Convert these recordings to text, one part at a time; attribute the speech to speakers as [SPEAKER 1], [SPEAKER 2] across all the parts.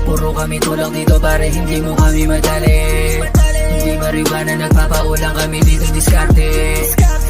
[SPEAKER 1] Puro kami tulak dito pare, hindi mo kami madali. Hindi mariwana, nagpapaulang kami dito diskarte.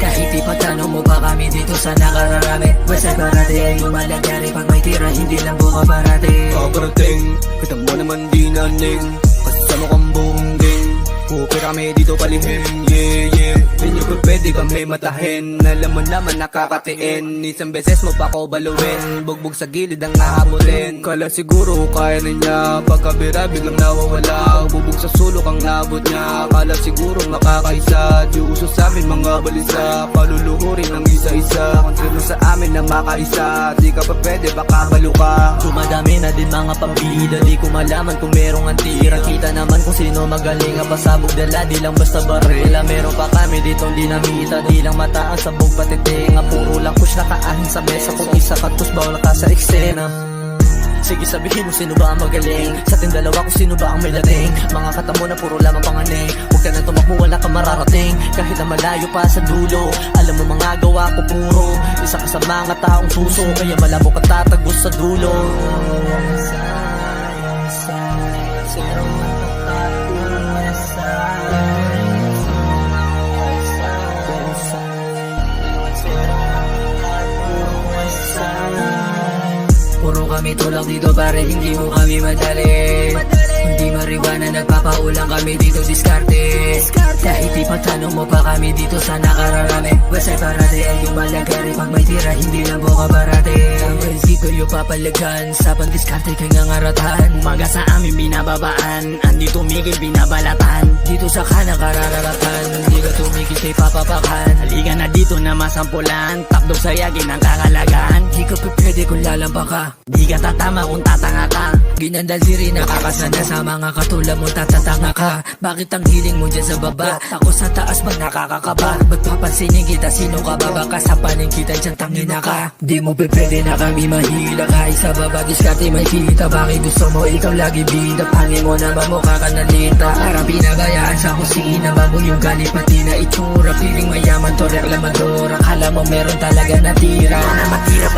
[SPEAKER 1] Kahit ipatanong mo pa kami dito sa nakararami. Basta parati ay lumalagari, pag may tira hindi lang buka parati.
[SPEAKER 2] Kaparating, kita mo naman di naning, kasama kang buong gang. Pupir kami dito palihim, yeah yeah. Hindi ko pwede kami matahin, alam mo naman nakakatiin. Isang beses mo pa ko baluin, bugbog sa gilid ang hahabulin. Kala siguro kaya na niya, pagkabira biglang nawawala. Bubog sa sulok ang nabot niya, kala siguro makakaisa. Di uso sa amin mga balisa, paluluhurin ang isa-isa. Kontra mo sa amin na makaisa, di ka pa pwede baka balo ka.
[SPEAKER 1] Dumadami na din mga pambida, di ko malaman kung merong antira. Kita naman kung sino magaling, pasabog dala, di lang basta barela. Meron pa kami dito di namita, di lang mataan sabog patitinga. Puro lang push na kaahin sa mesa, kung isa katus bawal ka sa eksena. Sige sabihin mo sino ba ang magaling, sa ating dalawa kung sino ba ang may dating. Mga kata mo na puro lamang panganing, huwag ka na tumakbo wala ka mararating. Kahit na malayo pa sa dulo, alam mo mga gawa ko puro isa ka sa mga taong suso, kaya malabo ka tatagos sa dulo. Puro kami tulak dito pare, hindi mo kami madali. Hindi mariwana, nagpapaulang kami dito diskarte. Kahit ipatanong mo pa kami dito sa nakararami. Basta parati ay lumalagari, pag may tira hindi lang buka parati. Ang prinsipyo papalagan, sa pandiskarte kay ngangaratan. Umaga sa amin binababaan, andito tumigil binabalatan. Dito sa kanakararatan, hindi ka tumigil kay papapakan. Halika na dito na masampulan, tapdog sa yagin ang kakalagan. Di ka pwede kung lalamba ka, di ka tatama kung tatanga ka. Ginandaliri nakakasana sa mga katulad mo tatatanga ka. Bakit ang hiling mo dyan sa baba? Ako sa taas ba nakakakaba? Magpapansinin kita sino ka ba? Baka sa paning kita dyan tangina ka. Di mo pwede na kami mahila, kahit sa baba diskarte may kita. Bakit gusto mo ikaw lagi bida? Pangin mo naman mukha ka nalita. Parang pinabayaan sa kusina, bago yung galit pati na itsura. Feeling mayaman to reklamadora, akala mo meron talaga natira. Na matira